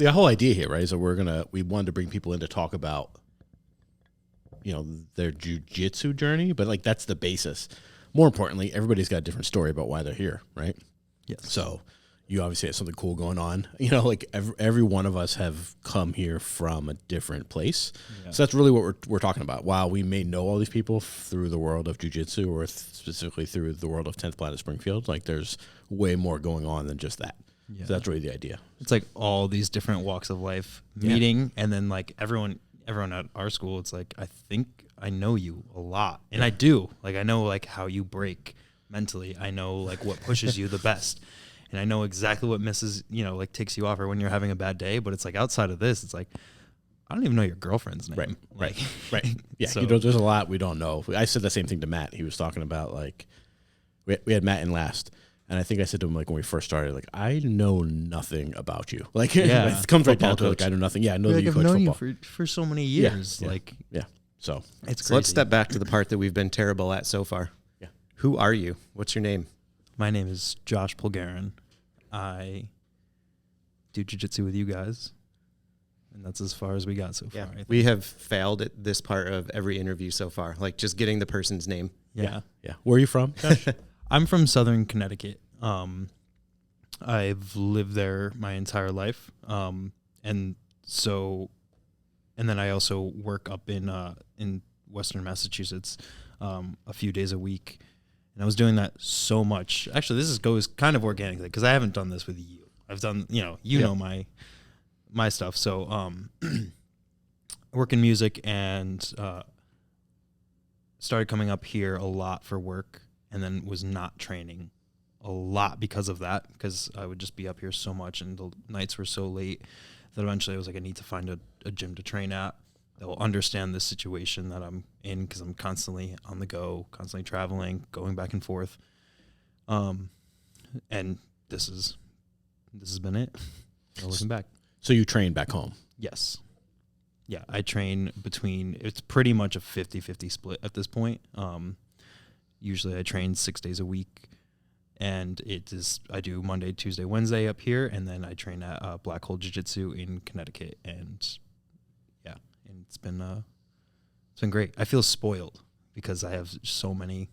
the whole idea here, right, is that we wanted to bring people in to talk about, their jiu-jitsu journey, but like that's the basis. More importantly, everybody's got a different story about why they're here, right? Yes. So you obviously have something cool going on. Like every one of us have come here from a different place. Yeah. So that's really what we're talking about. While we may know all these people through the world of jiu-jitsu or specifically through the world of 10th Planet Springfield, like there's way more going on than just that. Yeah. So that's really the idea. It's like all these different walks of life meeting, and then like everyone at our school, it's like, I think I know you a lot. And I do. Like, I know like how you break mentally. I know like what pushes you the best. And I know exactly what misses, like takes you off or when you're having a bad day. But it's like outside of this, it's like, I don't even know your girlfriend's name. Right. Yeah. So, there's a lot we don't know. I said the same thing to Matt. He was talking about like, we had Matt in last. And I think I said to him, like, when we first started, like, I know nothing about you. Like, it comes right down to, like, I know nothing. Yeah, I know that you coach football. I've known you for so many years. Yeah. So it's crazy. So let's step back to the part that we've been terrible at so far. Yeah. Who are you? What's your name? My name is Josh Pulgarin. I do jiu-jitsu with you guys. And that's as far as we got so far. Yeah. We have failed at this part of every interview so far, like just getting the person's name. Yeah. Where are you from, Josh? I'm from Southern Connecticut. I've lived there my entire life. And then I also work up in Western Massachusetts, a few days a week. And I was doing that so much. Actually, goes kind of organically because I haven't done this with you. I've done, know my stuff. So, I work in music and, started coming up here a lot for work. And then was not training a lot because of that, because I would just be up here so much and the nights were so late that eventually I was like, I need to find a gym to train at that will understand this situation that I'm in, because I'm constantly on the go, constantly traveling, going back and forth. And this has been it. No looking back. So you train back home? Yes. Yeah, I train it's pretty much a 50-50 split at this point. Usually I train 6 days a week, and I do Monday, Tuesday, Wednesday up here, and then I train at Black Hole Jiu-Jitsu in Connecticut, and it's been great. I feel spoiled because I have so many,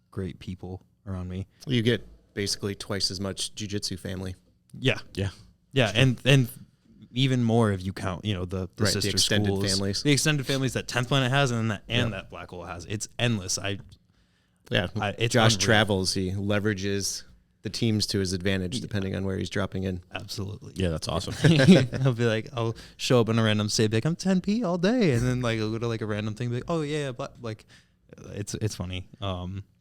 great people around me. You get basically twice as much jiu-jitsu family. Yeah, and even more if you count, the sister the extended schools, families. The extended families that 10th Planet has, and that Black Hole has. It's endless. It's Josh unreal. Travels. He leverages the teams to his advantage depending on where he's dropping in. Absolutely. Yeah, that's awesome. I'll be like, I'll show up in a random state, be like, I'm 10P all day, and then like I'll go to like a random thing, be like, oh yeah, but like, it's funny.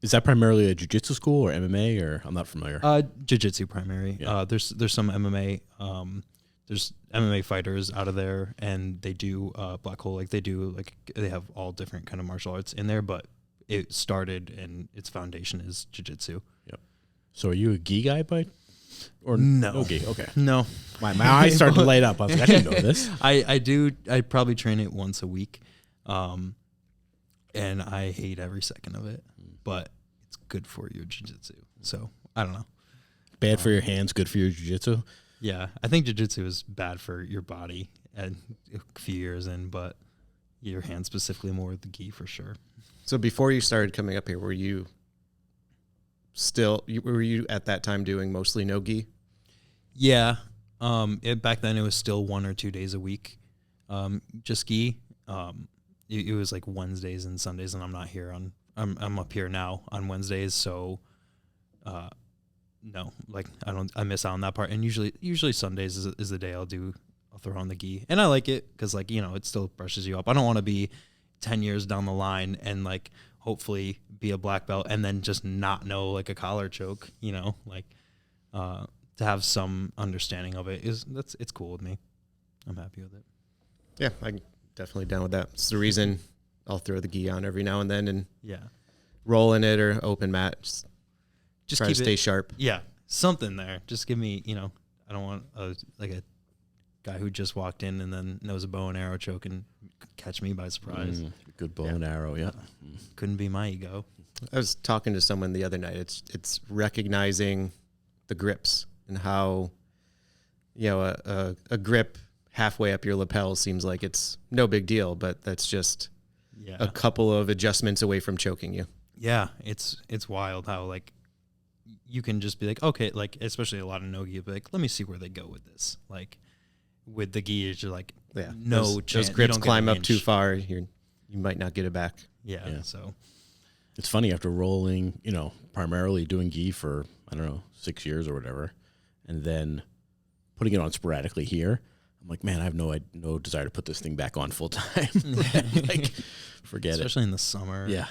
Is that primarily a jiu-jitsu school or MMA, or I'm not familiar? Jiu-jitsu primary. Yeah. There's some MMA. There's MMA fighters out of there, and they do Black Hole. They have all different kind of martial arts in there, but it started and its foundation is jiu-jitsu. Yep. So are you a gi guy, or no gi? Okay. No. My eyes started to light up. I was like, I didn't know this. I do. I probably train it once a week, and I hate every second of it, but it's good for your jiu-jitsu. So I don't know. Bad for your hands, good for your jiu-jitsu. Yeah, I think jiu-jitsu is bad for your body and a few years in, but your hands specifically more with the gi for sure. So before you started coming up here, were you at that time doing mostly no gi? Yeah. Back then it was still 1 or 2 days a week. Just gi. It was like Wednesdays and Sundays, and I'm not here I'm up here now on Wednesdays, so no, like I miss out on that part. And usually Sundays is the day I'll throw on the gi, and I like it because it still brushes you up. I don't want to be 10 years down the line and like hopefully be a black belt and then just not know like a collar choke, to have some understanding of it it's cool with me. I'm happy with it. Yeah, I'm definitely down with that. It's the reason I'll throw the gi on every now and then and roll in it or open mat. Just try to stay sharp. Yeah, something there. Just give me, I don't want a guy who just walked in and then knows a bow and arrow choke and catch me by surprise. Good bow and arrow, yeah. Couldn't be my ego. I was talking to someone the other night. It's recognizing the grips and how, a grip halfway up your lapel seems like it's no big deal, but that's just a couple of adjustments away from choking you. Yeah, it's wild how like you can just be like, okay, like especially a lot of no gi, be like, let me see where they go with this. Like with the gi, you're like, no chance. Those grips climb up too far, you might not get it back. Yeah. So it's funny after rolling, primarily doing gi for, I don't know, 6 years or whatever, and then putting it on sporadically here. I'm like, man, I have no desire to put this thing back on full time. Like, forget especially in the summer. Yeah.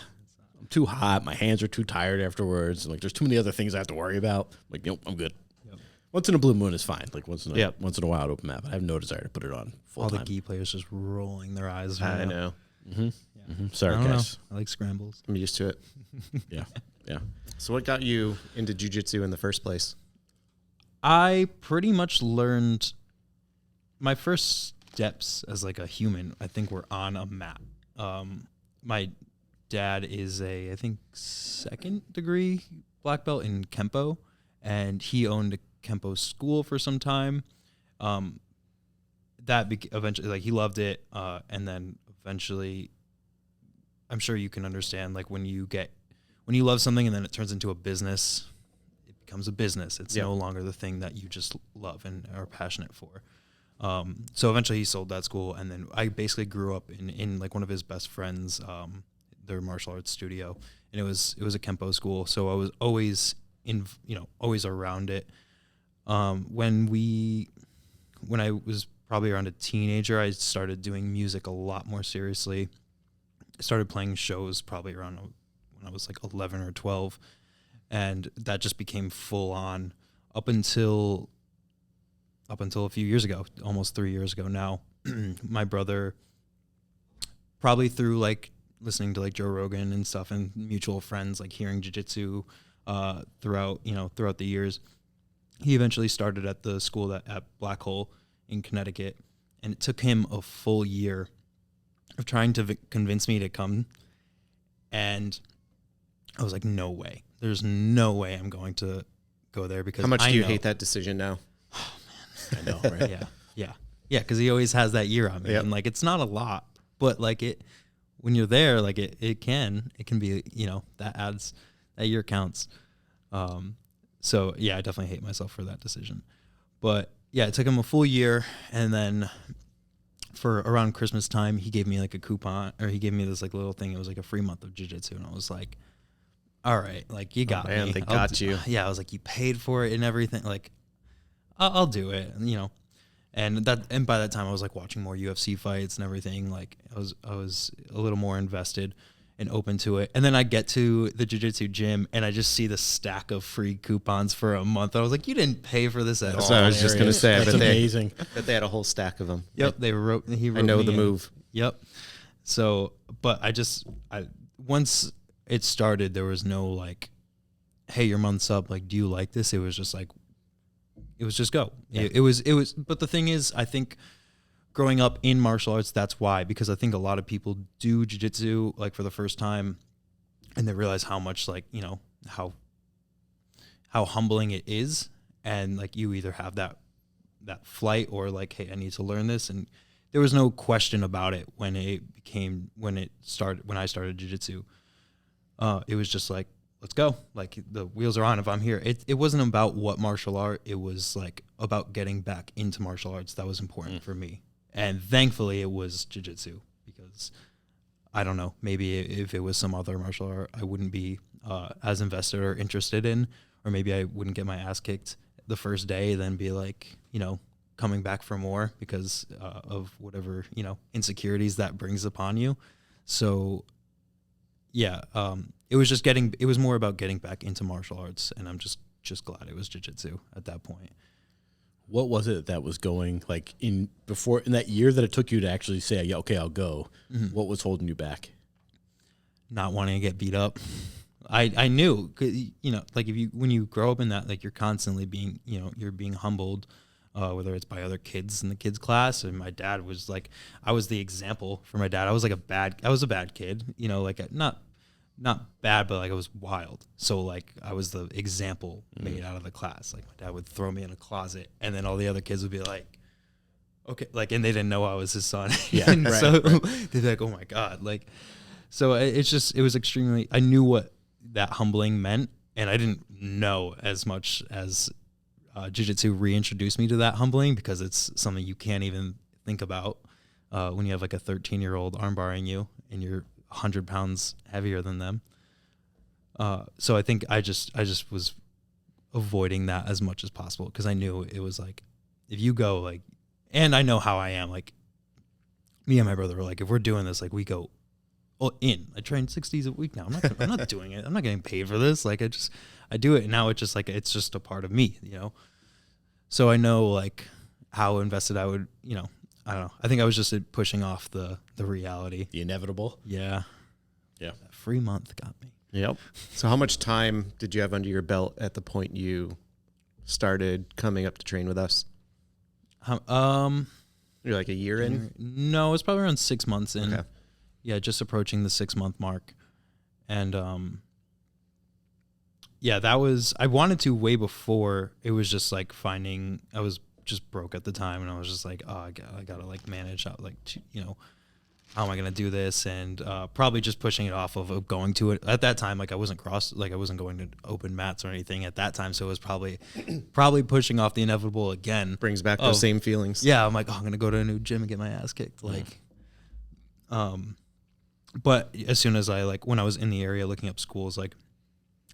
I'm too hot. My hands are too tired afterwards. Like, there's too many other things I have to worry about. Like, nope, I'm good. Yep. Once in a blue moon is fine. Like, once in a while at open map. I have no desire to put it on full time. All the gi players just rolling their eyes. I know. Mm-hmm. Yeah. Mm-hmm. Sorry, guys. I like scrambles. I'm used to it. Yeah. So what got you into jiu-jitsu in the first place? I pretty much learned my first steps as like a human, I think, were on a mat. My dad is I think, 2nd degree black belt in Kempo, and he owned a Kempo school for some time. Eventually, like, he loved it, and then eventually, I'm sure you can understand, like, when you love something and then it turns into a business, it becomes a business. It's no longer the thing that you just love and are passionate for. So eventually he sold that school, and then I basically grew up in like one of his best friends, their martial arts studio, and it was a Kempo school. So I was always always around it. When I was probably around a teenager, I started doing music a lot more seriously. I started playing shows probably around when I was like 11 or 12, and that just became full on up until a few years ago, almost 3 years ago now. My brother, probably through like listening to like Joe Rogan and stuff and mutual friends, like hearing jiu-jitsu throughout the years, he eventually started at the school at Black Hole in Connecticut, and it took him a full year of trying to convince me to come, and I was like, no way. There's no way I'm going to go there, because how much do you hate that decision now? I know, right? Yeah. Because he always has that year on me, and like it's not a lot, but like when you're there, like it can be, that year counts. So yeah, I definitely hate myself for that decision, but yeah, it took him a full year, and then for around Christmas time, he gave me like a coupon, or he gave me this like little thing. It was like a free month of jiu-jitsu, and I was like, all right, like you got me. They got you. Yeah, I was like, you paid for it and everything, like I'll do it, and by that time I was like watching more UFC fights and everything. Like I was a little more invested and open to it. And then I get to the jiu-jitsu gym and I just see the stack of free coupons for a month. I was like, you didn't pay for this at all. So I was just gonna say, that's amazing. But they had a whole stack of them. Yep, he wrote I know the move. Yep. So, but once it started, there was no like, hey, your month's up. Like, do you like this? It was just like, it was just go. Yeah. It was, but the thing is, I think growing up in martial arts, that's why, because I think a lot of people do jiu-jitsu like for the first time and they realize how much like, how humbling it is. And like, you either have that flight or like, hey, I need to learn this. And there was no question about it when I started jiu-jitsu. It was just like, let's go. Like the wheels are on if I'm here. It wasn't about what martial art. It was like about getting back into martial arts. That was important for me. And thankfully it was jiu-jitsu, because I don't know, maybe if it was some other martial art, I wouldn't be as invested or interested in, or maybe I wouldn't get my ass kicked the first day, then be like, coming back for more because of whatever, insecurities that brings upon you. So yeah, it was more about getting back into martial arts, and I'm just glad it was jiu-jitsu at that point. What was it that was going like in that year that it took you to actually say, yeah, okay, I'll go? Mm-hmm. What was holding you back? Not wanting to get beat up. I knew, like when you grow up in that, like you're constantly being, you're being humbled, whether it's by other kids in the kids class. And my dad was like, I was the example for my dad. I was a bad kid, like not not bad, but like I was wild. So like I was the example made out of the class. Like my dad would throw me in a closet, and then all the other kids would be like, okay, like, and they didn't know I was his son. Yeah, and right, so right. they'd be like, oh my God. Like, so it was extremely, I knew what that humbling meant, and I didn't know as much as jiu-jitsu reintroduced me to that humbling, because it's something you can't even think about when you have like a 13-year-old armbarring you and you're 100 pounds heavier than them. So I think I just was avoiding that as much as possible, because I knew it was like, if you go like, and I know how I am, like me and my brother were like, if we're doing this, like we go all in. I train 6 days a week now. I'm not doing it. I'm not getting paid for this. Like I do it. And now it's just like, it's just a part of me, you know? So I know like how invested I would, you know, I don't know. I think I was just pushing off the reality. The inevitable. Yeah. Yeah. That free month got me. Yep. So how much time did you have under your belt at the point you started coming up to train with us? You're like a year in? No, it's probably around 6 months in. Okay. Yeah, just approaching the 6 month mark. And yeah, that was, I wanted to way before. It was just like finding, I was just broke at the time, and I was just like, oh, I gotta like manage out, like, you know, how am I gonna do this? And probably just pushing it off of going to it at that time. Like I wasn't going to open mats or anything at that time, so it was probably pushing off the inevitable again. Brings back those same feelings. Yeah, I'm like, oh, I'm gonna go to a new gym and get my ass kicked. Like, but as soon as I like, when I was in the area looking up schools, like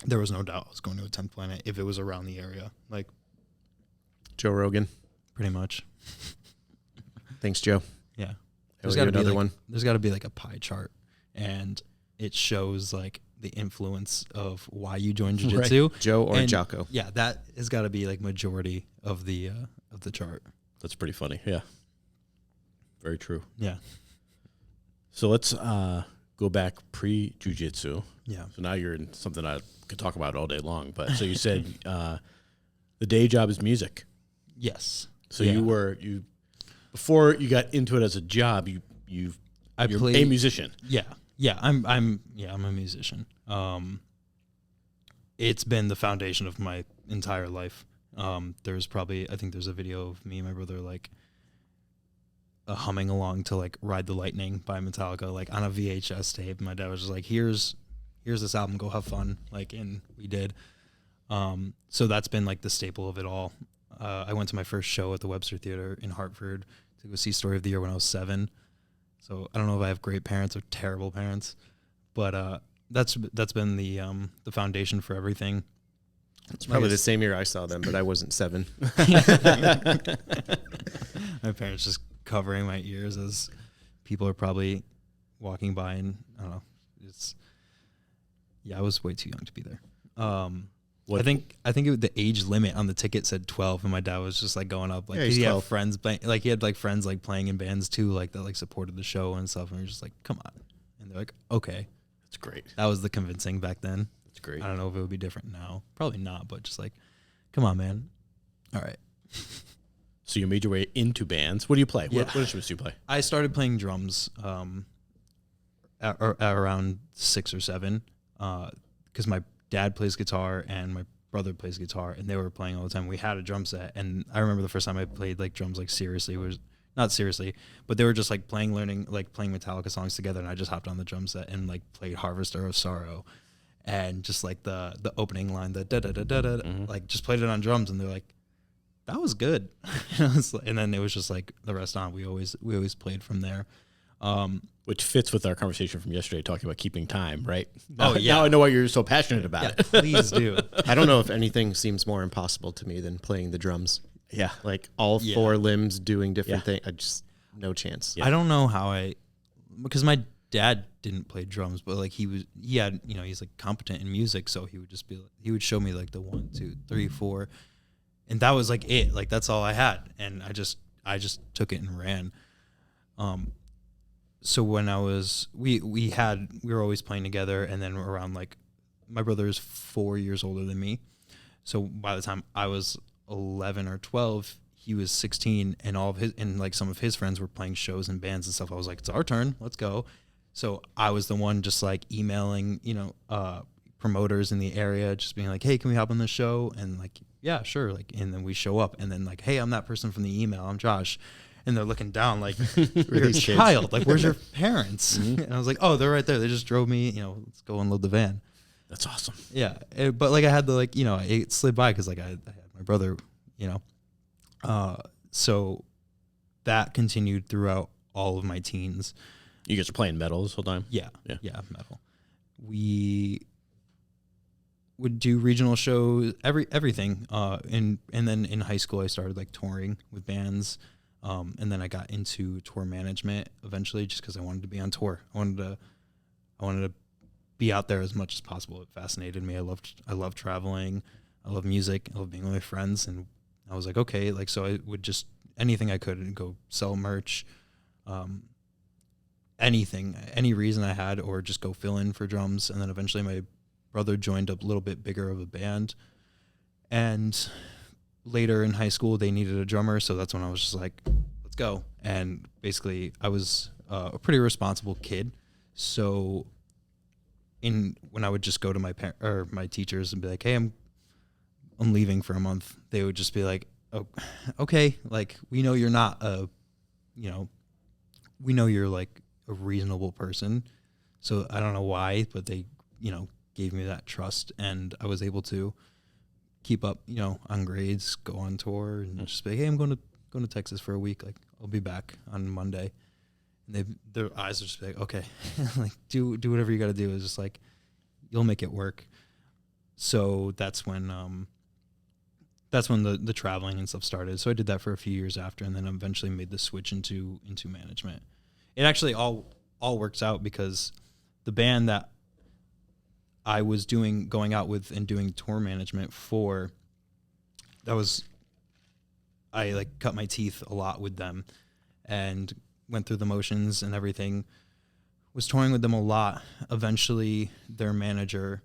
there was no doubt I was going to a 10th Planet if it was around the area. Like Joe Rogan. pretty much. Thanks, Joe. Yeah. There's got to be another one. There's got to be like a pie chart, and it shows like the influence of why you joined jiu-jitsu. Right. Joe or and Jocko. Yeah, that has got to be like majority of the chart. That's pretty funny. Yeah. Very true. Yeah. So let's go back pre-jiu-jitsu. Yeah. So now you're in something I could talk about all day long. But so you said the day job is music. Yes. So you before you got into it as a job, you're a musician. Yeah. Yeah. I'm a musician. It's been the foundation of my entire life. I think there's a video of me and my brother like humming along to like Ride the Lightning by Metallica, like on a VHS tape. My dad was just like, here's this album, go have fun. Like, and we did. So that's been like the staple of it all. I went to my first show at the Webster Theater in Hartford to go see Story of the Year when I was 7. So I don't know if I have great parents or terrible parents, but that's been the foundation for everything. It's probably the same year I saw them, but I wasn't 7. My parents just covering my ears as people are probably walking by, and I don't know. I was way too young to be there. I think the age limit on the ticket said 12, and my dad was just like going up, like he had friends playing, like he had like friends like playing in bands too, like that like supported the show and stuff, and we were just like, come on, and they're like, okay, that's great. That was the convincing back then. That's great. I don't know if it would be different now, probably not, but just like, come on, man. All right. So you made your way into bands. What do you play? Yeah. What instruments do you play? I started playing drums at around 6 or 7 because my dad plays guitar and my brother plays guitar, and they were playing all the time. We had a drum set, and I remember the first time I played like drums like seriously was not seriously, but they were just like playing Metallica songs together, and I just hopped on the drum set and like played Harvester of Sorrow, and just like the opening line, the da da da da da, like just played it on drums, and they're like, that was good. And then it was just like the rest on. We always played from there. Which fits with our conversation from yesterday, talking about keeping time, right? Oh, yeah. Now I know why you're so passionate about it. Please do. I don't know if anything seems more impossible to me than playing the drums. Yeah. Like all 4 limbs doing different things. I just, no chance. Yeah. I don't know how because my dad didn't play drums, but like he's like competent in music. So he would show me like the 1, 2, 3, 4. And that was like it. Like that's all I had. And I just took it and ran. So when I was, we were always playing together, and then around like, my brother is 4 years older than me. So by the time I was 11 or 12, he was 16, and some of his friends were playing shows and bands and stuff. I was like, it's our turn. Let's go. So I was the one just like emailing, promoters in the area, just being like, hey, can we hop on the show? And like, yeah, sure. Like, and then we show up, and then like, hey, I'm that person from the email. I'm Josh. And they're looking down like, you're a child. Like, where's your parents? And I was like, oh, they're right there. They just drove me, let's go unload the van. That's awesome. Yeah. But like I had to it slid by because like I had my brother, so that continued throughout all of my teens. You guys are playing metal this whole time? Yeah, metal. We would do regional shows, everything. And then in high school, I started like touring with bands, and then I got into tour management eventually, just because I wanted to be on tour. I wanted to be out there as much as possible. It fascinated me. I loved traveling. I love music. I love being with my friends, and I was like, okay, like so I would just anything I could and go sell merch. Anything, any reason I had, or just go fill in for drums. And then eventually my brother joined a little bit bigger of a band. And later in high school, they needed a drummer. So that's when I was just like, let's go. And basically I was a pretty responsible kid. So when I would just go to my teachers and be like, hey, I'm leaving for a month, they would just be like, oh, okay. Like, we know you're not we know you're like a reasonable person. So I don't know why, but they, gave me that trust, and I was able to keep up, on grades, go on tour, and just be like, hey, I'm going to Texas for a week. Like, I'll be back on Monday. And their eyes are just like, okay, like do whatever you got to do. It's just like, you'll make it work. So that's when the traveling and stuff started. So I did that for a few years after, and then eventually made the switch into management. It actually all works out because the band that I was going out with and doing tour management for, I like cut my teeth a lot with them and went through the motions and everything, was touring with them a lot. Eventually their manager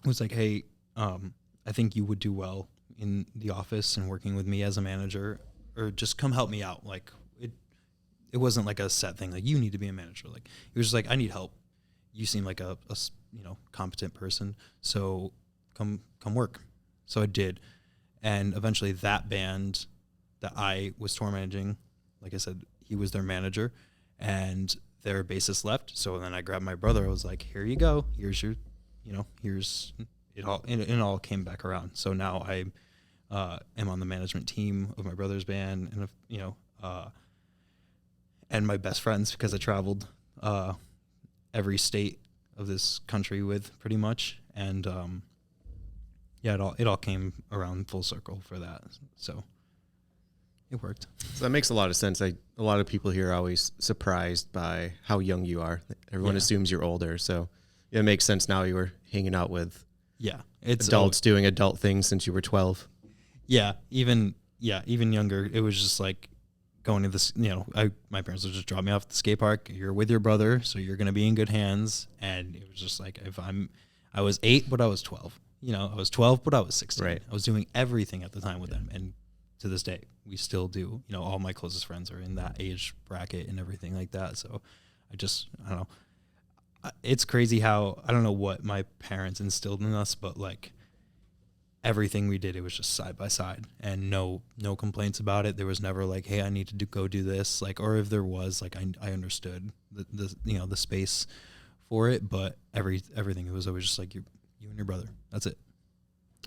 was like, hey, I think you would do well in the office and working with me as a manager, or just come help me out. Like, it wasn't like a set thing. Like, you need to be a manager. Like, it was just like, I need help. You seem like a competent person. So come work. So I did. And eventually that band that I was tour managing, like I said, he was their manager, and their bassist left. So then I grabbed my brother. I was like, here you go. Here's your, here's it all. And it all came back around. So now I am on the management team of my brother's band, and, and my best friends, because I traveled every state of this country with pretty much. And it all came around full circle for that. So it worked. So that makes a lot of sense. A lot of people here are always surprised by how young you are. Everyone assumes you're older. So it makes sense now you were hanging out with adults doing adult things since you were 12. Yeah, even younger. It was just like going to this, my parents would just drop me off at the skate park. You're with your brother, so you're going to be in good hands. And it was just like, I was 8, but I was 12. I was 12, but I was 16. Right. I was doing everything at the time with them. And to this day, we still do. All my closest friends are in that age bracket and everything like that. So I don't know. It's crazy how, I don't know what my parents instilled in us, but like, everything we did, it was just side by side, and no complaints about it. There was never like, hey, I need to go do this. Like, or if there was, like, I understood the space for it, but everything, it was always just like you and your brother. That's it.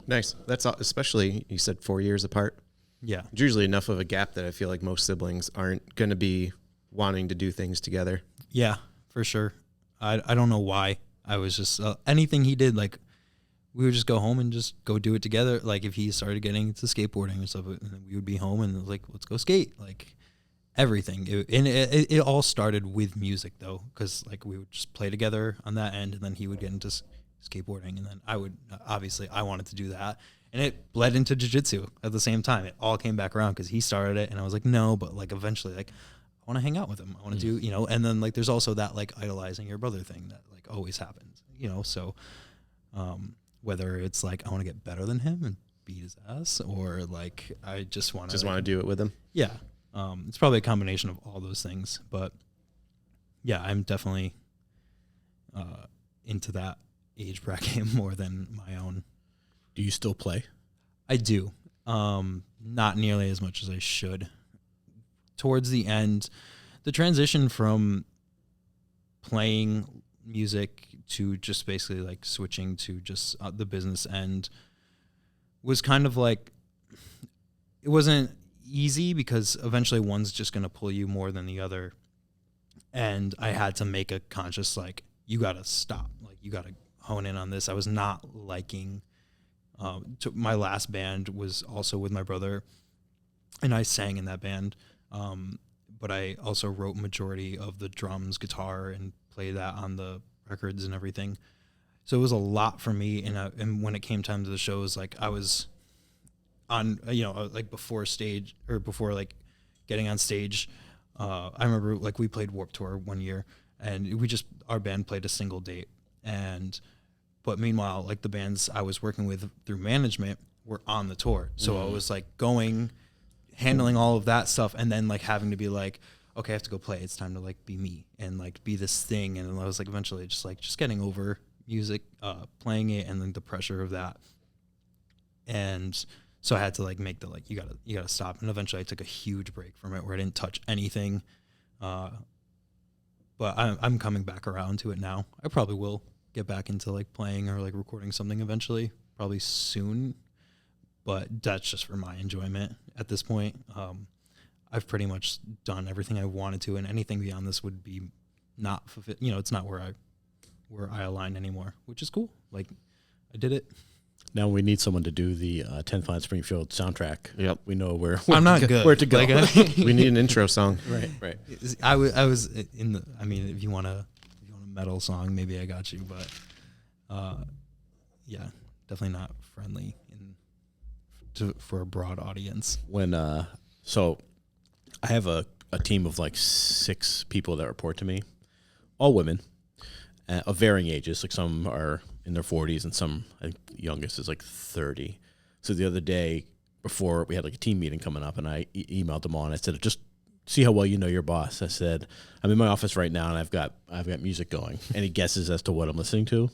Nice. That's especially, you said 4 years apart. Yeah. It's usually enough of a gap that I feel like most siblings aren't going to be wanting to do things together. Yeah, for sure. I don't know why. I was just, anything he did, like, we would just go home and just go do it together. Like, if he started getting into skateboarding and stuff, and then we would be home and like, let's go skate. Like, everything. It all started with music though, because like we would just play together on that end, and then he would get into skateboarding, and then I wanted to do that, and it bled into jiu-jitsu at the same time. It all came back around because he started it, and I was like, no, but like eventually, like, I want to hang out with him. I want to do, and then like there's also that like idolizing your brother thing that like always happens, so whether it's like I want to get better than him and beat his ass, or like I just want to do it with him. Yeah. It's probably a combination of all those things, but yeah, I'm definitely into that age bracket more than my own. Do you still play? I do. Not nearly as much as I should. Towards the end, the transition from playing music to just basically like switching to just the business end was kind of like, it wasn't easy because eventually one's just going to pull you more than the other. And I had to make a conscious, like, you got to stop. Like, you got to hone in on this. I was not liking, my last band was also with my brother, and I sang in that band. But I also wrote majority of the drums, guitar, and played that on the records and everything. So it was a lot for me. And when it came time to the shows, like I was on, like before stage or before like getting on stage, I remember like we played Warped Tour one year, and our band played a single date. But meanwhile, like the bands I was working with through management were on the tour. So I was like handling all of that stuff, and then like having to be like, okay, I have to go play. It's time to like be me and like be this thing. And I was like eventually just getting over music, playing it, and then the pressure of that. And so I had to like make the like, you gotta stop. And eventually I took a huge break from it where I didn't touch anything. But I'm coming back around to it now. I probably will get back into like playing or like recording something eventually, probably soon. But that's just for my enjoyment at this point. I've pretty much done everything I wanted to, and anything beyond this would be not fulfilled. It's not where I align anymore, which is cool. Like, I did it. Now we need someone to do the 10th Planet Springfield soundtrack. Yep, we know where I'm not good. Where to go? Like, we need an intro song. Right. I was in the. I mean, if you want a metal song, maybe I got you. But, yeah, definitely not friendly for a broad audience. When so I have a team of like 6 people that report to me, all women of varying ages. Like some are in their 40s and some, I think the youngest is like 30. So the other day before we had like a team meeting coming up, and I emailed them all and I said, just see how well you know your boss. I said, I'm in my office right now and I've got music going. Any guesses as to what I'm listening to?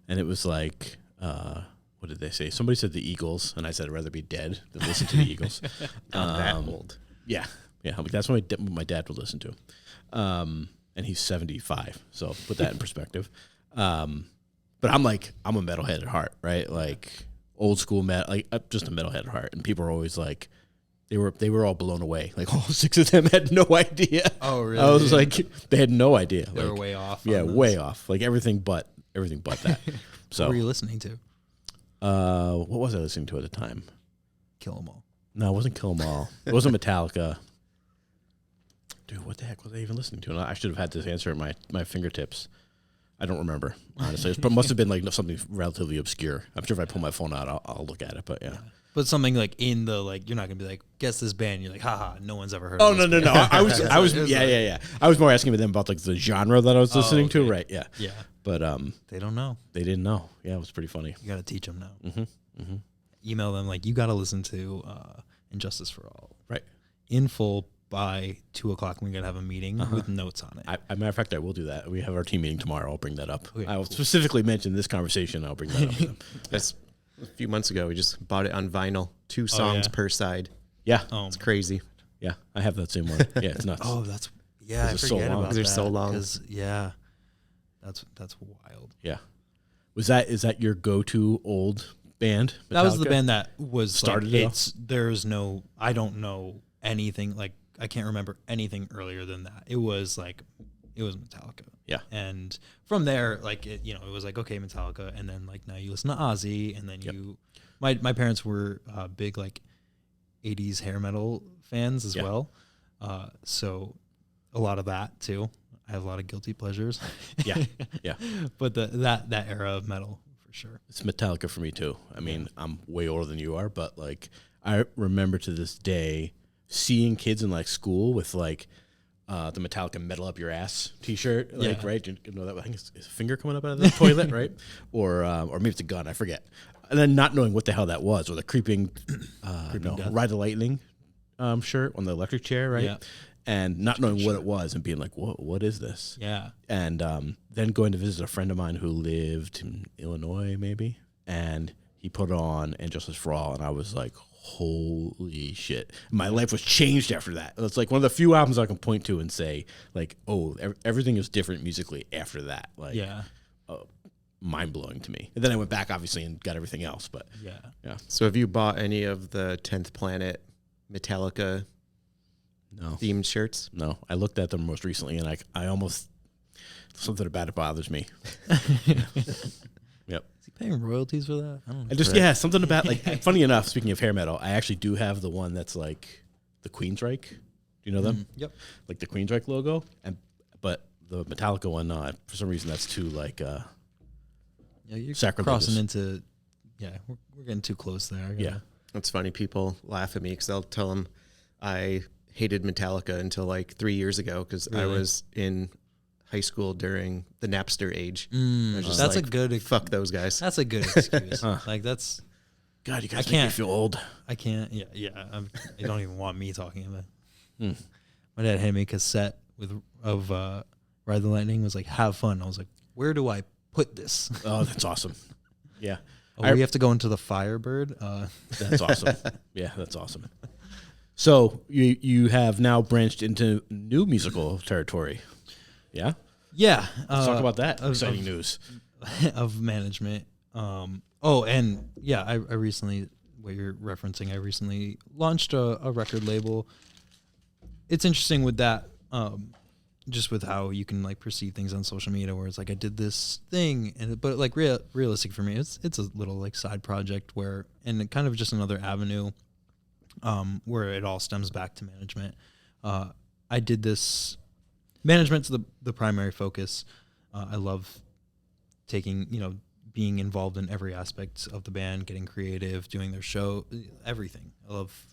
And it was like, what did they say? Somebody said the Eagles, and I said I'd rather be dead than listen to the Eagles. That old. Yeah. Like that's what my dad would listen to. And he's 75, so put that in perspective. But I'm a metalhead at heart, right? Like old school metal, like I'm just a metalhead at heart. And people are always like, they were all blown away. Like all 6 of them had no idea. Oh, really? I was like, they had no idea. They were way off. Yeah, way off. Like everything but that. So what were you listening to? What was I listening to at the time? Kill 'Em All. No, it wasn't Kill 'Em All. It wasn't Metallica. Dude, what the heck was I even listening to? And I should have had this answer at my fingertips. I don't remember, honestly. It must have been like something relatively obscure. I'm sure if I pull my phone out, I'll look at it, but yeah. But something like in the, like, you're not going to be like, guess this band. You're like, haha, no one's ever heard of this no. I was yeah. I was more asking them about like the genre that I was listening to, right? Yeah. Yeah. But they don't know. They didn't know. Yeah, it was pretty funny. You got to teach them now. Mm-hmm. Email them like, you got to listen to Injustice for All. Right. In full by 2:00. We're going to have a meeting with notes on it. As a matter of fact, I will do that. We have our team meeting tomorrow. I'll bring that up. Okay, I will specifically mention this conversation. I'll bring that up with them. That's a few months ago. We just bought it on vinyl. 2 songs per side. Yeah. It's crazy. Yeah, I have that same one. Yeah, it's nuts. I forget so long. about that. They're so long. Yeah, that's wild. Yeah. Is that your go-to old band? Metallica? That was the band that was started like, I don't know anything, like I can't remember anything earlier than that. It was Metallica. Yeah. And from there, like it was like, okay, Metallica, and then like now you listen to Ozzy, and then my parents were big like 80s hair metal fans as well. So a lot of that too. I have a lot of guilty pleasures. Yeah. But that era of metal for sure. It's Metallica for me too. I mean, I'm way older than you are, but like I remember to this day seeing kids in like school with like the Metallica "Metal Up Your Ass" T-shirt, like right. You know that I think it's a finger coming up out of the toilet, right? Or maybe it's a gun. I forget. And then not knowing what the hell that was, or the creeping Ride the Lightning shirt on the electric chair, right? Yeah. and not knowing what it was and being like, what is this? Yeah. And then going to visit a friend of mine who lived in Illinois, maybe, and he put it on And Justice for All, and I was like, holy shit. My life was changed after that. It's like one of the few albums I can point to and say, like, oh, everything is different musically after that. Like, yeah. Mind-blowing to me. And then I went back, obviously, and got everything else, but yeah. So have you bought any of the 10th Planet Metallica themed shirts? No, I looked at them most recently, and I almost, something about it bothers me. Yep. Is he paying royalties for that? I don't know. I just, something about, like, funny enough, speaking of hair metal, I actually do have the one that's like the Queensryche. Do you know them? Yep. Like the Queensryche logo, but the Metallica one, for some reason, that's too, like, yeah, you're sacrilegious. Crossing into, we're getting too close there. Yeah. It's funny. People laugh at me because I'll tell them I hated Metallica until like 3 years ago because I was in high school during the Napster age. That's like, a good fuck those guys. That's a good excuse. Like that's God, you guys make me feel old. I can't. Yeah. You don't even want me talking about it. My dad handed me a cassette of Ride the Lightning. Was like, have fun. I was like, where do I put this? Oh, that's awesome. Yeah. We have to go into the Firebird. That's awesome. Yeah, that's awesome. So you have now branched into new musical territory. Yeah? Yeah. Let's talk about that. Exciting news. Of management. I recently, what you're referencing, I recently launched a record label. It's interesting with that, just with how you can like perceive things on social media, where it's like I did this thing, but like realistic for me, it's a little like side project and it kind of just another avenue, where it all stems back to management. I did this. Management's the primary focus. I love being involved in every aspect of the band, getting creative, doing their show, everything. I love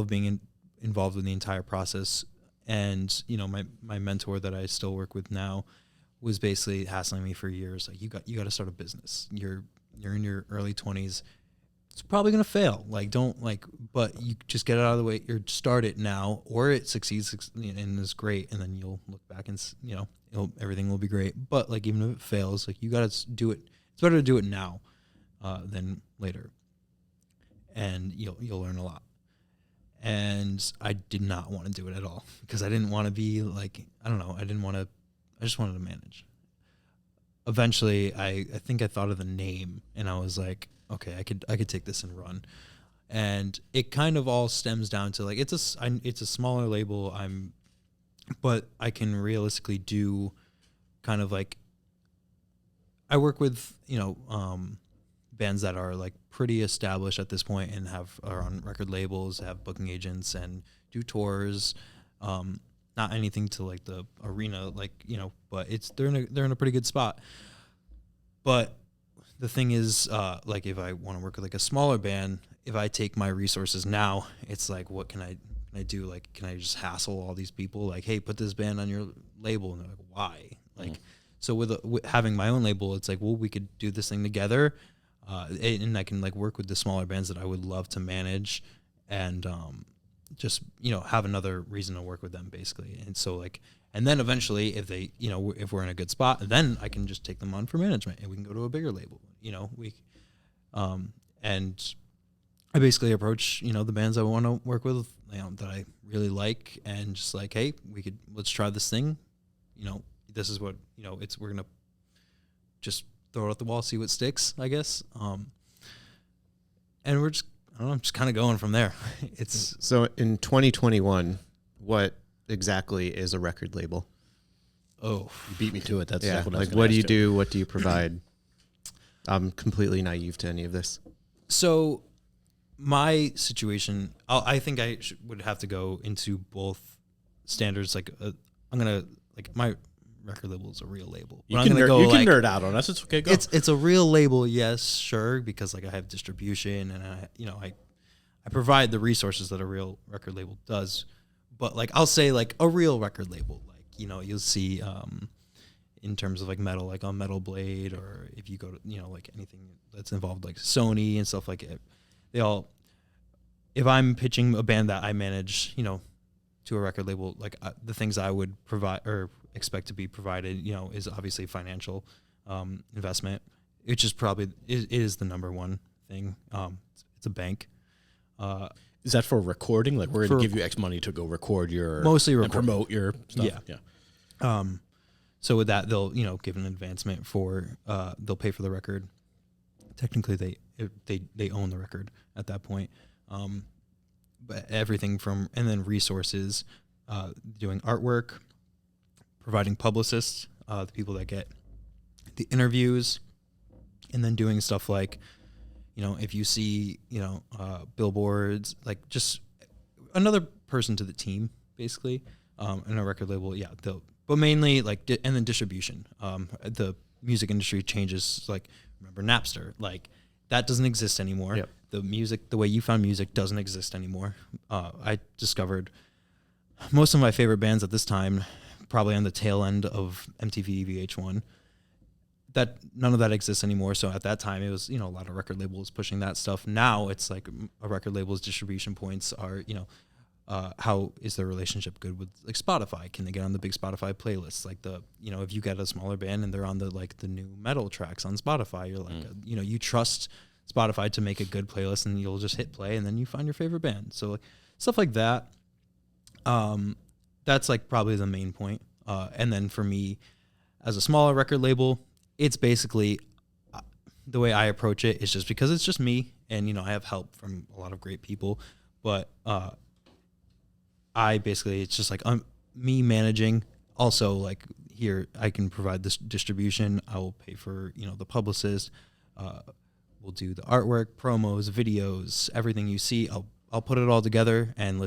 being involved in the entire process. And, my mentor that I still work with now was basically hassling me for years. Like, you got to start a business. You're in your early 20s. It's probably going to fail. Like, but you just get it out of the way. Start it now, or it succeeds and is great. And then you'll look back and, everything will be great. But like, even if it fails, like you got to do it. It's better to do it now, than later. And you'll learn a lot. And I did not want to do it at all because I didn't want to be like, I don't know. I just wanted to manage. Eventually I think I thought of the name and I was like, okay, I could take this and run. And it kind of all stems down to like, it's a smaller label. But I can realistically do kind of like, I work with, bands that are like pretty established at this point and are on record labels, have booking agents and do tours. Not anything to like the arena, but they're in a pretty good spot. But the thing is, like if I want to work with like a smaller band, if I take my resources now, it's like, what can I do? Like, can I just hassle all these people? Like, hey, put this band on your label. And they're like, why? Like, so with having my own label, it's like, well, we could do this thing together. And I can like work with the smaller bands that I would love to manage and, just, have another reason to work with them basically. And so like, and then eventually if they, if we're in a good spot, then I can just take them on for management and we can go to a bigger label, and I basically approach, the bands I want to work with, that I really like and just like, hey, let's try this thing. This is what, we're going to just throw it at the wall, see what sticks, I guess. And we're just, I don't know, just kind of going from there. It's so in 2021, what exactly is a record label? Oh, you beat me to it. That's exactly what do you do? What do you provide? I'm completely naive to any of this. So my situation, I think I would have to go into both standards. Like I'm going to, like my record label is a real label. You can nerd out on us. It's okay. Go. It's a real label. Yes, sure. Because like I have distribution and I provide the resources that a real record label does. But like, I'll say like a real record label, like, you'll see, in terms of like metal, like on Metal Blade, or if you go to, like anything that's involved, like Sony and stuff like it, if I'm pitching a band that I manage, to a record label, like the things I would provide or expect to be provided, is obviously financial investment. It just probably is the number one thing. It's a bank. Is that for recording? Like we're going to give you X money to go record your mostly and promote your stuff. Yeah. So with that, they'll give an advancement for they'll pay for the record. Technically, they own the record at that point. But everything from and then resources, doing artwork, providing publicists, the people that get the interviews, and then doing stuff like, if you see, billboards, like just another person to the team, basically, in a record label. Yeah. But mainly like, and then distribution. The music industry changes, like remember Napster, like that doesn't exist anymore. Yep. The way you found music doesn't exist anymore. I discovered most of my favorite bands at this time, probably on the tail end of MTV VH1, that none of that exists anymore. So at that time it was, a lot of record labels pushing that stuff. Now it's like a record label's distribution points are, how is their relationship good with like Spotify? Can they get on the big Spotify playlists? Like if you get a smaller band and they're on the new metal tracks on Spotify, you're like, you trust Spotify to make a good playlist and you'll just hit play and then you find your favorite band. So like stuff like that. That's like probably the main point. And then for me as a smaller record label, it's basically the way I approach it is just because it's just me and, I have help from a lot of great people, but, it's just like me managing. Also, like here, I can provide this distribution. I will pay for the publicist. We'll do the artwork, promos, videos, everything you see. I'll put it all together, and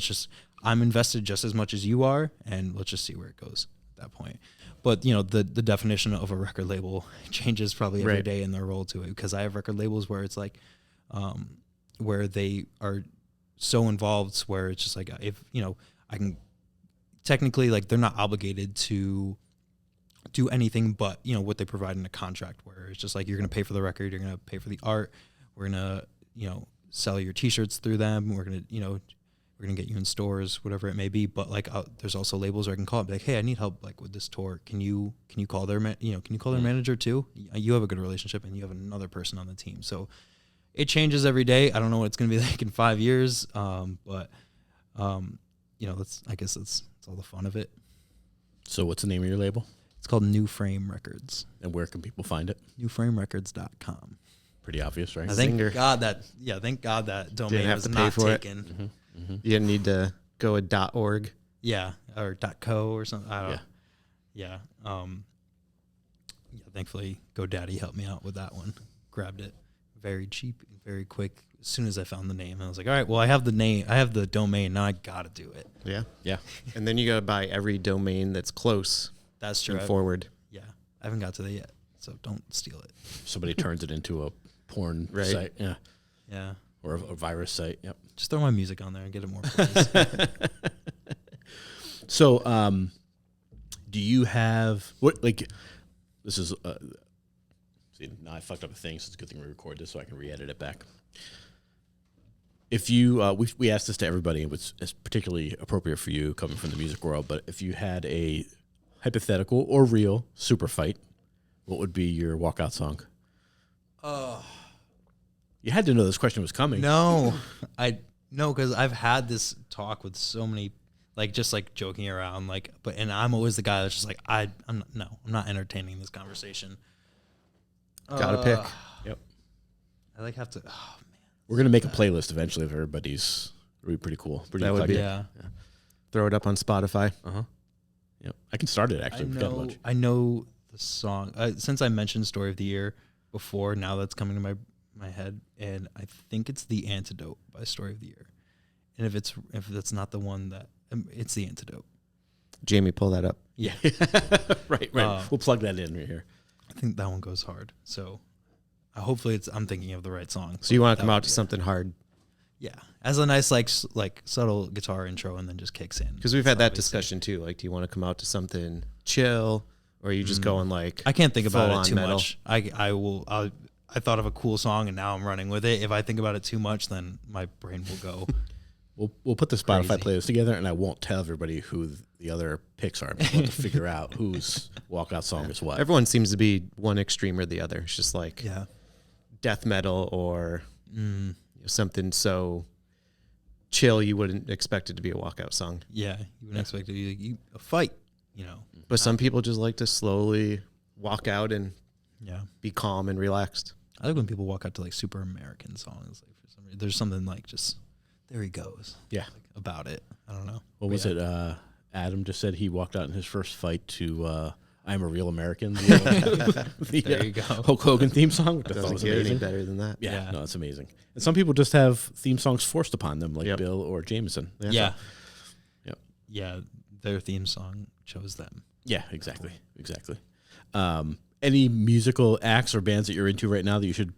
I'm invested just as much as you are, and let's just see where it goes at that point. But the definition of a record label changes probably every day in their role to it, because I have record labels where it's like, where they are so involved, where it's just like if I can technically, like, they're not obligated to do anything but what they provide in a contract, where it's just like you're going to pay for the record, you're going to pay for the art, we're going to sell your t-shirts through them, we're going to get you in stores, whatever it may be. But like there's also labels where I can call and be like, hey, I need help like with this tour, can you call their can you call their manager too? You have a good relationship and you have another person on the team. So it changes every day. I don't know what it's going to be like in 5 years, but I guess that's all the fun of it. So what's the name of your label? It's called New Frame Records. And where can people find it? newframerecords.com. Pretty obvious, right? Thank God that domain was not taken. Mm-hmm. Mm-hmm. You didn't need to go with .org. Yeah, or .co or something. I don't know. Yeah. Thankfully, GoDaddy helped me out with that one. Grabbed it very cheap and very quick as soon as I found the name. I was like, all right, well, I have the name, I have the domain, now I got to do it. Yeah. Yeah. And then you got to buy every domain that's close. That's true. And forward. Yeah. I haven't got to that yet, so don't steal it. Somebody turns it into a porn site. Yeah. Yeah. Or a virus site. Yep. Just throw my music on there and get it more plays. So, do you have this is see, now I fucked up a thing, so it's a good thing we record this so I can re-edit it back. If you we asked this to everybody, and it's particularly appropriate for you coming from the music world, but if you had a hypothetical or real super fight, what would be your walkout song? You had to know this question was coming. No, because I've had this talk with so many, just joking around, and I'm always the guy that's just like, I'm not entertaining this conversation. Gotta pick. Yep. I have to. Oh man. We're gonna make a playlist eventually of everybody's. It would be pretty cool. Pretty that would be. Yeah. Throw it up on Spotify. Yep. I can start it actually. I know the song since I mentioned Story of the Year before. Now that's coming to my head, and I think it's The Antidote by Story of the Year. And if that's not the one, that it's The Antidote. Jamie, pull that up. Yeah. right. We'll plug that in right here. I think that one goes hard. So hopefully I'm thinking of the right song. So you want to come out to something hard. Yeah. As a nice, subtle guitar intro, and then just kicks in. Because we've had that discussion too. Do you want to come out to something chill, or are you just going I can't think about it too metal? much. I thought of a cool song and now I'm running with it. If I think about it too much, then my brain will go We'll put the Spotify playlist together, and I won't tell everybody who the other picks are. We'll have to figure out whose walkout song is what. Everyone seems to be one extreme or the other. It's just like death metal or something so chill you wouldn't expect it to be a walkout song. Yeah, you wouldn't expect it to be a fight, But some people just like to slowly walk out and be calm and relaxed. I like when people walk out to like super American songs. Like for some reason, there's something like just there he goes. Yeah, like, about it. I don't know. What was it? Adam just said he walked out in his first fight to "I'm a Real American." There you go. Hulk Hogan theme song. Which doesn't get any better than that. Yeah, no, it's amazing. And some people just have theme songs forced upon them, like Bill or Jameson. Yeah. Their theme song chose them. Yeah, exactly. Any musical acts or bands that you're into right now that you should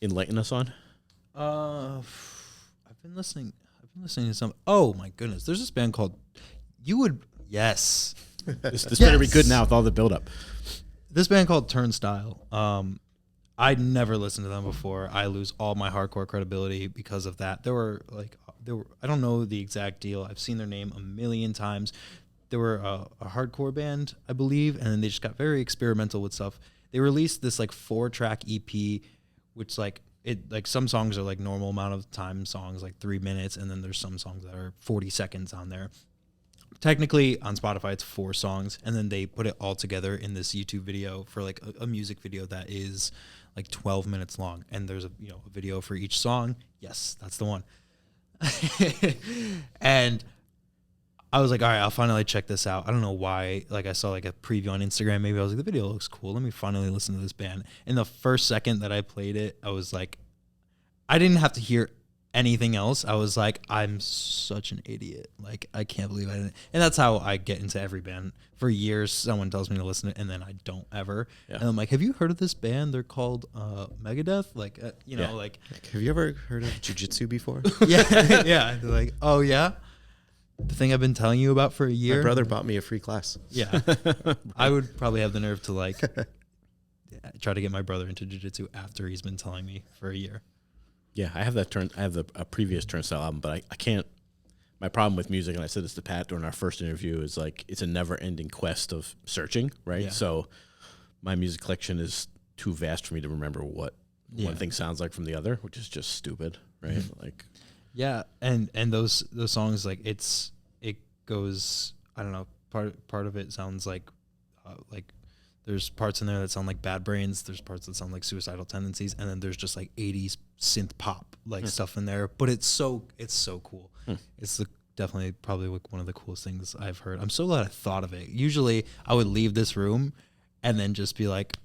enlighten us on? I've been listening to some. Oh my goodness, there's this band called Yes. This better be good now with all the buildup. This band called Turnstile. I'd never listened to them before. I lose all my hardcore credibility because of that. There were I don't know the exact deal. I've seen their name a million times. They were a hardcore band, I believe, and then they just got very experimental with stuff. They released this like 4-track EP, which like some songs are like normal amount of time songs, like 3 minutes, and then there's some songs that are 40 seconds on there. Technically on Spotify it's 4 songs, and then they put it all together in this YouTube video for like a music video that is like 12 minutes long, and there's a video for each song. Yes, that's the one. And I was like, all right, I'll finally check this out. I don't know why. Like I saw like a preview on Instagram. Maybe I was like, the video looks cool. Let me finally listen to this band. And the first second that I played it, I was like, I didn't have to hear anything else. I was like, I'm such an idiot. Like, I can't believe I didn't. And that's how I get into every band. For years, someone tells me to listen to it, and then I don't ever. Yeah. And I'm like, have you heard of this band? They're called Megadeth. Like, like. Have you ever heard of jiu-jitsu before? Yeah. They're like, oh, yeah? The thing I've been telling you about for a year? My brother bought me a free class. Yeah. I would probably have the nerve to, like, try to get my brother into jiu-jitsu after he's been telling me for a year. Yeah, I have a previous Turnstile album, but I can't. My problem with music, and I said this to Pat during our first interview, is like it's a never-ending quest of searching, right? Yeah. So my music collection is too vast for me to remember what one thing sounds like from the other, which is just stupid, right? Mm-hmm. Like, yeah, and those songs, like it goes. I don't know. Part of it sounds like there's parts in there that sound like Bad Brains. There's parts that sound like Suicidal Tendencies, and then there's just like 80s synth pop stuff in there. But it's so cool. It's definitely probably one of the coolest things I've heard. I'm so glad I thought of it. Usually I would leave this room and then just be like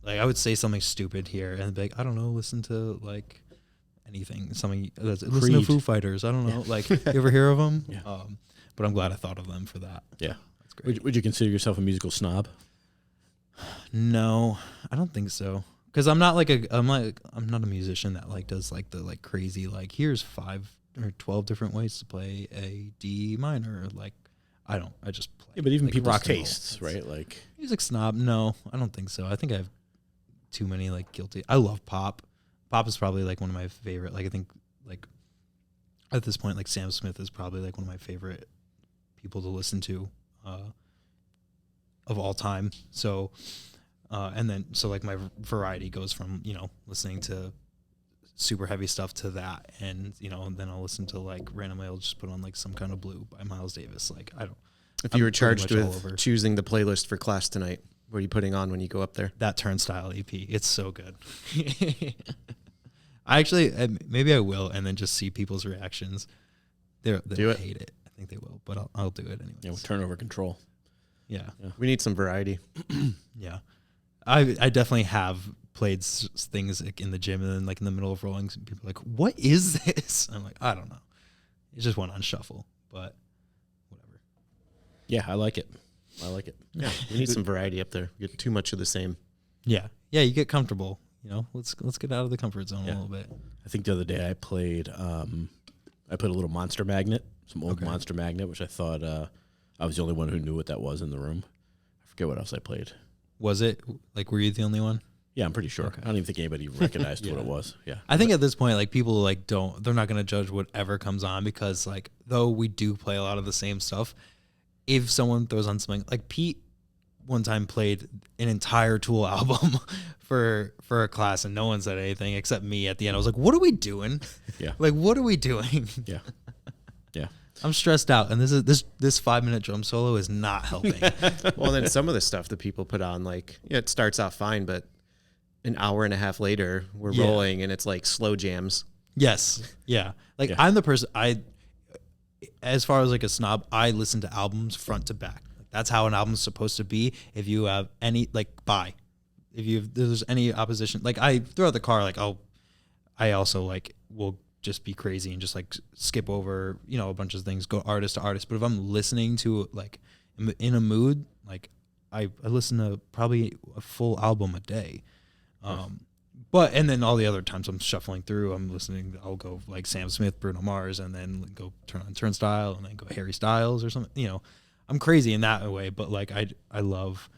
I would say something stupid here and be like, I don't know, listen to like anything, something. Listen to Foo Fighters. I don't know. Yeah. Like, you ever hear of them? Yeah. But I'm glad I thought of them for that. Yeah, that's great. Would you consider yourself a musical snob? No, I don't think so. Because I'm not a musician that like does like the like crazy like here's 5 or 12 different ways to play a D minor. Like I just play. Yeah, but even like people's tastes, right? Like music snob. No, I don't think so. I think I have too many like guilty. I love pop. Pop is probably like one of my favorite. Like I think like at this point like Sam Smith is probably like one of my favorite people to listen to of all time. So and then so like my variety goes from listening to super heavy stuff to that, and then I'll listen to like randomly I'll just put on like Some Kind of Blue by Miles Davis. Like I don't. If you were charged with choosing the playlist for class tonight, what are you putting on when you go up there? That Turnstile EP. It's so good. I actually maybe I will, and then just see people's reactions. They hate it. I think they will, but I'll do it anyway. Yeah, we'll turn over control. Yeah, we need some variety. Yeah, I definitely have played things like in the gym, and then like in the middle of rolling, people are like, "What is this?" I'm like, I don't know. It just went on shuffle, but whatever. Yeah, I like it. Yeah, we need some variety up there. We get too much of the same. Yeah, you get comfortable. Let's get out of the comfort zone a little bit. I think the other day I played a little Monster Magnet, some old Monster Magnet, which I thought I was the only one who knew what that was in the room. I forget what else I played. Was it like, were you the only one? Yeah, I'm pretty sure. Okay. I don't even think anybody recognized what it was. Yeah. I think at this point, like, people like they're not going to judge whatever comes on, because like, though we do play a lot of the same stuff, if someone throws on something like Pete one time played an entire Tool album for a class and no one said anything except me at the end. I was like, what are we doing? Yeah. Like, what are we doing? Yeah. Yeah. I'm stressed out, and this 5-minute drum solo is not helping. Well, then some of the stuff that people put on, like, it starts off fine, but an hour and a half later, we're rolling, and it's like slow jams. Yes. Yeah. Like, I'm the person, as far as like a snob, I listen to albums front to back. Like, that's how an album's supposed to be. If you have any, like, if there's any opposition, like, I throughout the car, like, I also like will just be crazy and just like skip over, a bunch of things, go artist to artist. But if I'm listening to, like, in a mood, like, I listen to probably a full album a day. And then all the other times I'm shuffling through, I'll go like Sam Smith, Bruno Mars, and then go turn on Turnstile, and then go Harry Styles or something. I'm crazy in that way, but like, I love,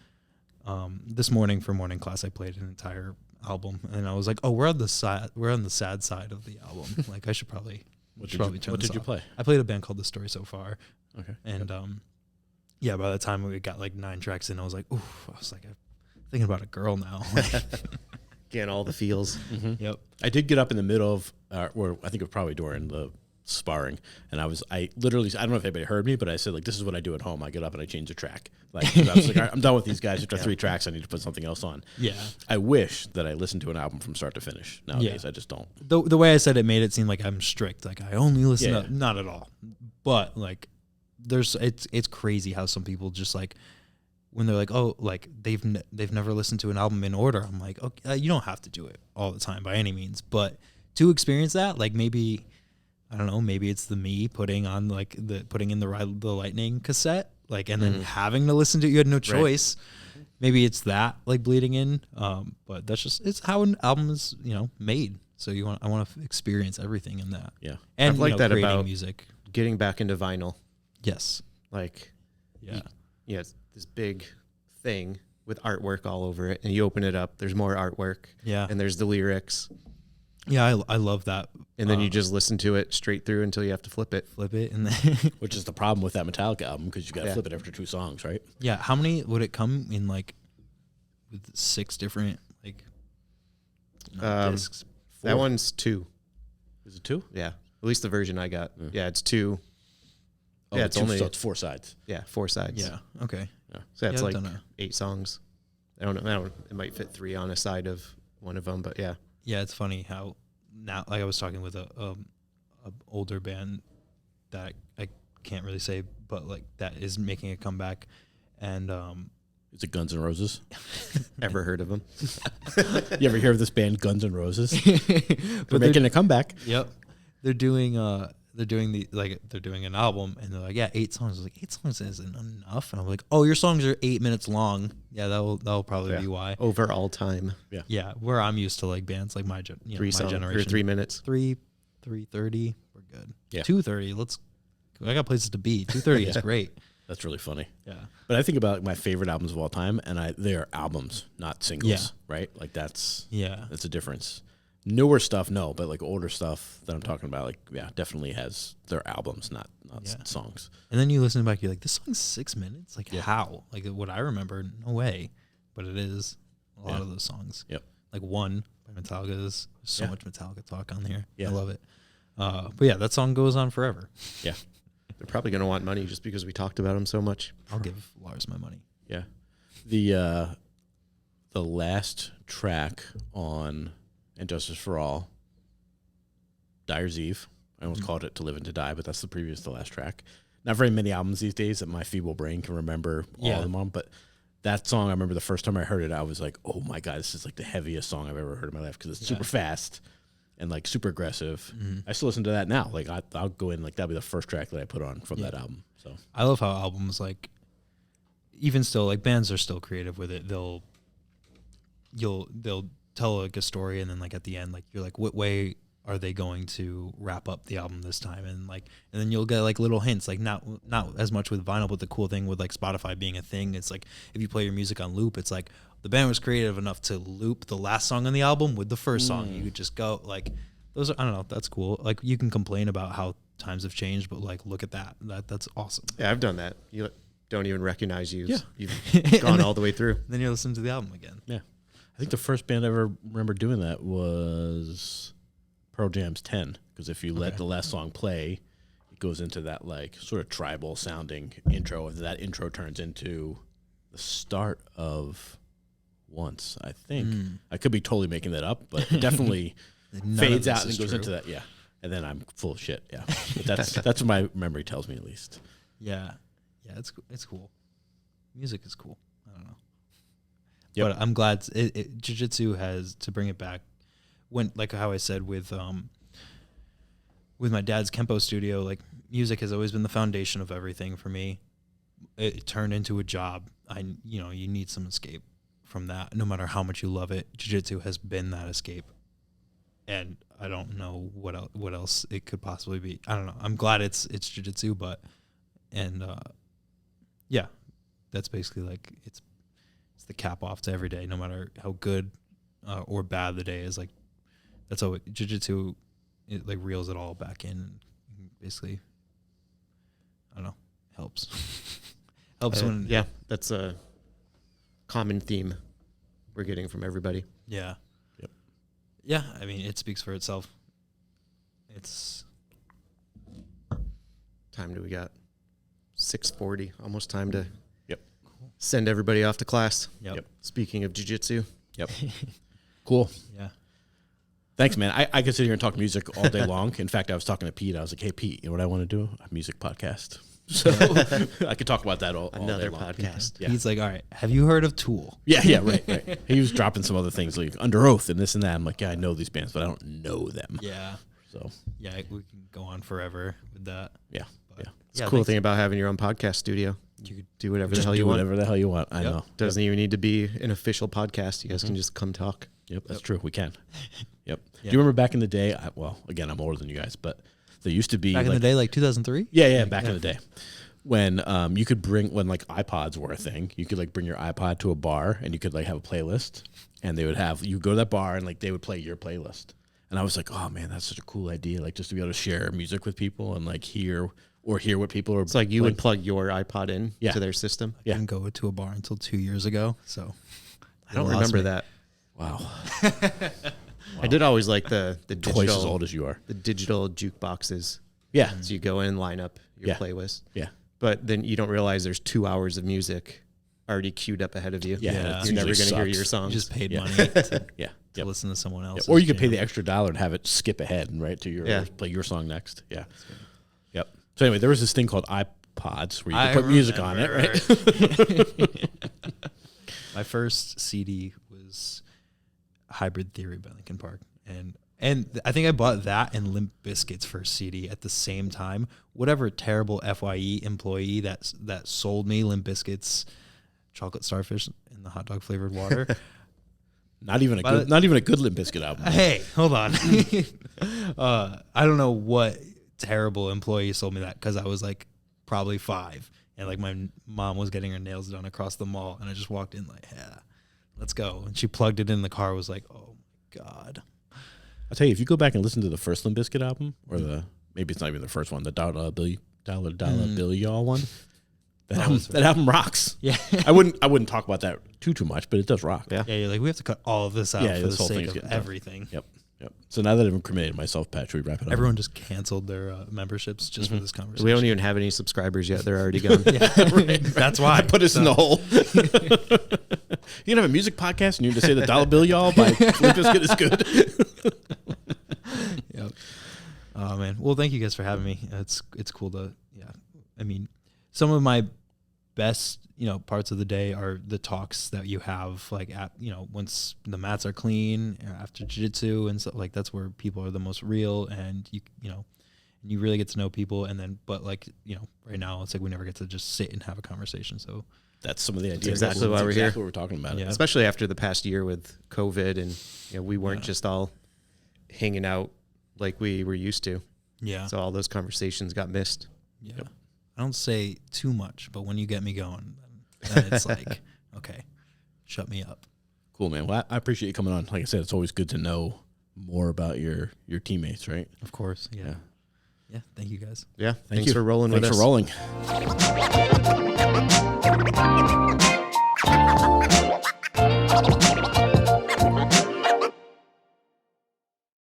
this morning for morning class, I played an entire album, and I was like, oh, we're on the sad side of the album. Like, I should probably, what did you play? I played a band called The Story So Far. Okay. And, by the time we got like 9 tracks in, I was like, oof, I was like, I'm thinking about a girl now. Getting all the feels. Mm-hmm. Yep. I did get up in the middle of, or I think it was probably during the sparring, and I literally, I don't know if anybody heard me, but I said, like, this is what I do at home. I get up and I change the track. Like, I was like, I'm done with these guys. After 3 tracks, I need to put something else on. Yeah. I wish that I listened to an album from start to finish. Nowadays, I just don't. The way I said it made it seem like I'm strict. Like, I only listen to, not at all. But like, it's crazy how some people just like, when they're like, oh, like they've never listened to an album in order. I'm like, okay, you don't have to do it all the time by any means, but to experience that, like, maybe, I don't know, maybe it's me putting in the Lightning cassette, like, and then having to listen to it. You had no choice. Right. Maybe it's that, like, bleeding in. But it's how an album is, made. So I want to experience everything in that. Yeah. And I've liked that about music. Getting back into vinyl. Yes. Like, yeah. It's this big thing with artwork all over it, and you open it up, there's more artwork. Yeah. And there's the lyrics. Yeah, I love that. And then you just listen to it straight through until you have to flip it. And then which is the problem with that Metallica album, because you got to flip it after 2 songs, right? Yeah. How many would it come in, like, with 6 different, like, discs? 4? That one's 2. Is it 2? Yeah. At least the version I got. Yeah, it's 2. Oh, yeah, so it's 4 sides. Yeah, 4 sides. Yeah. Okay. Yeah. So that's like 8 songs. I don't know. It might fit 3 on a side of one of them, but yeah. Yeah, it's funny how now, like, I was talking with a older band that I can't really say, but like, that is making a comeback, and is it Guns N' Roses? Ever heard of them? You ever hear of this band Guns N' Roses? They're making a comeback. Yep, they're doing an album, and they're like, yeah, 8 songs. I was like, 8 songs isn't enough, and I'm like, oh, your songs are 8 minutes long. Yeah, that'll probably be why. Over all time. Yeah. Yeah, where I'm used to, like, bands like my 3 songs, generation. or 3 minutes. 3:30, we're good. Yeah. 2:30, I got places to be. 2:30 is great. That's really funny. Yeah. But I think about my favorite albums of all time, and they are albums, not singles, right? Like, that's a difference. Newer stuff, no, but like older stuff that I'm talking about, like, definitely has their albums, not songs. And then you listen back, you're like, this song's 6 minutes? Like, how? Like, what I remember, no way. But it is a lot of those songs. Yep. Like, One by Metallica, there's so much Metallica talk on here. Yeah. I love it. But yeah, that song goes on forever. Yeah. They're probably going to want money just because we talked about them so much. I'll give Lars my money. Yeah. The last track on And Justice for All, Dyer's Eve. I almost called it To Live and To Die, but that's the last track. Not very many albums these days that my feeble brain can remember all of them on, but that song, I remember the first time I heard it, I was like, oh my God, this is like the heaviest song I've ever heard in my life, because it's super fast and like super aggressive. I still listen to that now. Like, I'll go in, like, that'll be the first track that I put on from that album. So I love how albums, like, even still, like, bands are still creative with it. They'll tell, like, a story, and then, like, at the end, like, you're like, what way are they going to wrap up the album this time? And then you'll get like little hints, like not as much with vinyl, but the cool thing with like Spotify being a thing, it's like if you play your music on loop, it's like the band was creative enough to loop the last song on the album with the first song. You could just go like those are, I don't know, that's cool. Like you can complain about how times have changed, but like look at that's awesome. Yeah, I've done that. You don't even recognize you. Yeah. You've gone all the way through. Then you listen to the album again. Yeah. I think the first band I ever remember doing that was Pearl Jam's 10, because if you let the last song play, it goes into that like sort of tribal sounding intro, and that intro turns into the start of Once, I think. I could be totally making that up, but it definitely fades out and goes into that. Yeah. And then I'm full of shit. Yeah. But that's what my memory tells me, at least. Yeah. Yeah, it's cool. Music is cool. I don't know. Yep. But I'm glad jiu-jitsu has, to bring it back, when, like how I said with my dad's Kempo studio, like music has always been the foundation of everything for me. It turned into a job. You need some escape from that. No matter how much you love it, jiu-jitsu has been that escape. And I don't know what else it could possibly be. I don't know. I'm glad it's jiu-jitsu, yeah, that's basically like it's the cap off to every day, no matter how good or bad the day is. Like that's how jiu-jitsu, it like reels it all back in. And basically, I don't know, helps. Helps when that's a common theme we're getting from everybody. Yeah. Yep. Yeah, I mean, it speaks for itself. It's time we got 6:40, almost time to send everybody off to class. Yep. Speaking of jiu-jitsu. Yep. Cool. Yeah. Thanks, man. I could sit here and talk music all day long. In fact, I was talking to Pete. I was like, hey, Pete, you know what I want to do? A music podcast. So I could talk about that all Another day long. podcast. Yeah. He's like, all right, have you heard of Tool? Yeah, right. He was dropping some other things like Under Oath and this and that. I'm like, yeah, I know these bands, but I don't know them. Yeah. So yeah, we can go on forever with that. Yeah. It's a cool thing about having your own podcast studio. You could do whatever the hell you want. Whatever the hell you want. I know. Doesn't even need to be an official podcast. You guys can just come talk. Yep, that's true. We can. Yep. Do you remember back in the day? Again, I'm older than you guys, but there used to be back in the day, like 2003. Yeah, back in the day, when you could bring like iPods were a thing. You could like bring your iPod to a bar, and you could like have a playlist, and they would have you go to that bar, and like they would play your playlist. And I was like, oh man, that's such a cool idea. Like just to be able to share music with people and like hear what people are. It's like you would plug your iPod in to their system. I didn't go to a bar until 2 years ago, so I don't remember that. Wow. I did always like the digital, twice as old as you are. The digital jukeboxes. Yeah. So you go in, line up your playlist. Yeah. But then you don't realize there's 2 hours of music already queued up ahead of you. Yeah. You're never going to hear your songs. You just paid money to Yep. listen to someone else. Or you could pay the extra $1 and have it skip ahead and right to your play your song next. Yeah. Yep. So anyway, there was this thing called iPods where you could put music on it, right? My first CD was Hybrid Theory by Linkin Park, and I think I bought that and Limp Bizkit's first CD at the same time. Whatever terrible FYE employee that sold me Limp Bizkit's Chocolate Starfish in the hot dog flavored water. Not even a good Limp Bizkit album. Hey, hold on. I don't know what terrible employee sold me that, because I was like probably 5, and like my mom was getting her nails done across the mall, and I just walked in like, yeah, let's go. And she plugged it in the car. Was like, oh my god. I'll tell you, if you go back and listen to the first Limp Bizkit album, or maybe it's not even the first one, the Dollar Bill Y'all one. That album rocks. Yeah. I wouldn't talk about that too much, but it does rock. Yeah, you're like, we have to cut all of this out for the sake of everything. Yep. So now that I've incriminated myself, Pat, should we wrap it up? Everyone just canceled their memberships just for this conversation. We don't even have any subscribers yet. They're already gone. Right. That's why. I put us in the hole. You can have a music podcast and you need to say the Dollar Bill Y'all by Limp Bizkit is good. Yep. Oh man. Well, thank you guys for having me. It's cool to I mean, some of my best parts of the day are the talks that you have like at once the mats are clean after jiu-jitsu and stuff. Like that's where people are the most real, and you really get to know people. And then but like right now it's like we never get to just sit and have a conversation. So that's some of the ideas. Exactly why we're here. What we're talking about. Yeah. Especially after the past year with COVID, and we weren't just all hanging out like we were used to. Yeah. So all those conversations got missed. Yeah. Yep. I don't say too much, but when you get me going, then it's like, okay, shut me up. Cool, man. Well, I appreciate you coming on. Like I said, it's always good to know more about your teammates, right? Of course. Yeah. Yeah. Thank you guys. Yeah. Thanks for rolling with us. Thanks for rolling.